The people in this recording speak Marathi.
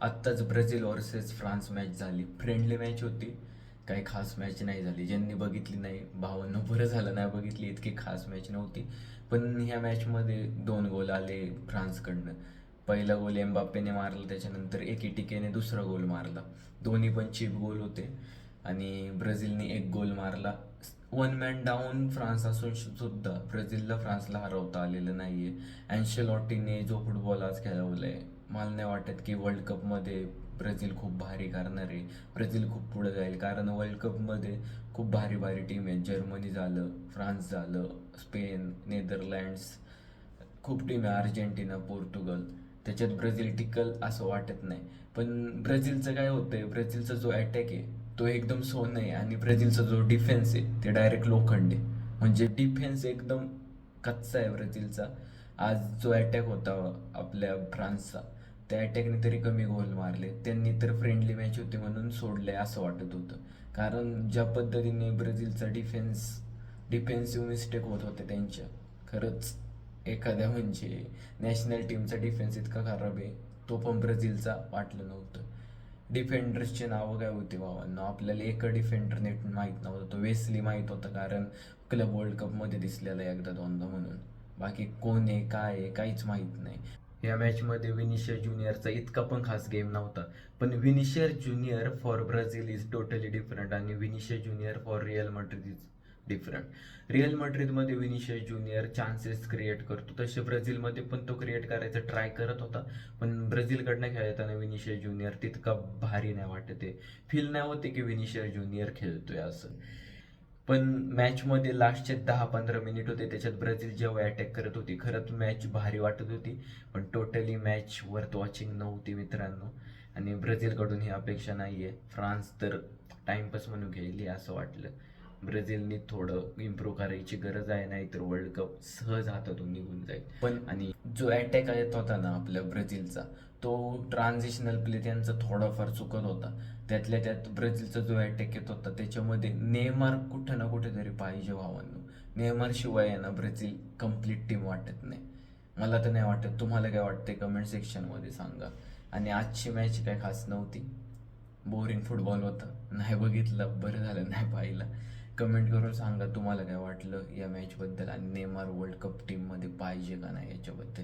आत्ताच ब्राझील वर्सेस फ्रान्स मॅच झाली. फ्रेंडली मॅच होती, काही खास मॅच नाही झाली. ज्यांनी बघितली नाही भावांनो बरं झालं नाही बघितली, इतकी खास मॅच नव्हती. पण ह्या मॅचमध्ये 2 गोल आले फ्रान्सकडनं. पहिला गोल एम्बाप्पेने मारला, त्याच्यानंतर एकीटिकेने दुसरा गोल मारला. दोन्ही पण चिप गोल होते आणि ब्राझीलने 1 गोल मारला. वन मॅन डाऊन फ्रान्स असून सुद्धा ब्राझीलला फ्रान्सला हरवता आलेलं नाहीये. अँशेलॉटीने जो फुटबॉल आज खेळवलाय, मला नाही वाटत की वर्ल्ड कपमध्ये ब्राझील खूप भारी करणार आहे. ब्राझील खूप पुढे जाईल, कारण वर्ल्ड कपमध्ये खूप भारी भारी टीम आहेत. जर्मनी झालं, फ्रान्स झालं, स्पेन, नेदरलँड्स, खूप टीम आहे, अर्जेंटिना, पोर्तुगल. त्याच्यात ब्राझील टिकल असं वाटत नाही. पण ब्राझीलचं काय होतंय, ब्राझीलचा जो अटॅक आहे तो एकदम सोनं आहे आणि ब्राझीलचा जो डिफेन्स आहे ते डायरेक्ट लोखंड आहे. म्हणजे डिफेन्स एकदम कच्चा आहे ब्राझीलचा. आज जो अटॅक होता आपल्या फ्रान्सचा, त्या अटॅकने तरी कमी गोल मारले. त्यांनी तर फ्रेंडली मॅच होती म्हणून सोडले असं वाटत होतं, कारण ज्या पद्धतीने ब्राझीलचा डिफेन्सिव्ह मिस्टेक होत होते त्यांच्या, खरंच एखाद्या म्हणजे नॅशनल टीमचा डिफेन्स इतका खराब आहे तो पण ब्राझीलचा वाटलं नव्हतं. डिफेंडर्सचे नावं काय होते भावांना, आपल्याला एक डिफेंडर नेट माहीत नव्हता, तो वेस्ली माहीत होता, कारण क्लब वर्ल्ड कपमध्ये दिसलेला एकदा दोनदा म्हणून. बाकी कोण आहे काय आहे काहीच माहीत नाही. या मॅचमध्ये विनिशियस ज्युनियरचा इतका पण खास गेम नव्हता. पण Vinicius junior for Brazil is totally different आणि Vinicius junior for real Madrid is different. Real मॅड्रिडमध्ये विनिशियस ज्युनियर चान्सेस क्रिएट करतो, तसे ब्राझीलमध्ये पण तो क्रिएट करायचा ट्राय करत होता. पण ब्राझीलकडनं खेळताना विनिशियस ज्युनियर तितका भारी नाही वाटत आहे. फील नाही होते की विनिशियस ज्युनियर खेळतोय असं. पण मॅचमध्ये लास्टचे 10-15 मिनिट होते, त्याच्यात ब्राझील जेव्हा अटॅक करत होती खरंच मॅच भारी वाटत होती. पण टोटली मॅच वर्थ वॉचिंग नव्हती मित्रांनो. आणि ब्राझीलकडून ही अपेक्षा नाही आहे. फ्रान्स तर टाइमपास म्हणून खेळली असं वाटलं. ब्राझीलने थोडं इम्प्रूव्ह करायची गरज आहे, नाहीतर वर्ल्ड कप सहज हातातून निघून जाईल. पण आणि जो अटॅक येत होता ना आपल्या ब्राझीलचा, तो ट्रान्झिशनल प्ले त्यांचा थोडाफार चुकत होता. त्यातल्या त्यात ब्राझीलचा जो अटॅक येत होता त्याच्यामध्ये नेमार कुठं ना कुठेतरी पाहिजे भावांनो. नेमार शिवाय आहे ना ब्राझील कम्प्लीट टीम वाटत नाही. मला तर नाही वाटत. तुम्हाला काय वाटते कमेंट सेक्शनमध्ये सांगा. आणि आजची मॅच काय खास नव्हती, बोरिंग फुटबॉल होतं, नाही बघितलं, बरं झालं नाही पाहिलं. कमेंट करून सांगा तुम्हाला काय वाटलं या मॅचबद्दल आणि नेमार वर्ल्ड कप टीममध्ये पाहिजे का नाही याच्याबद्दल.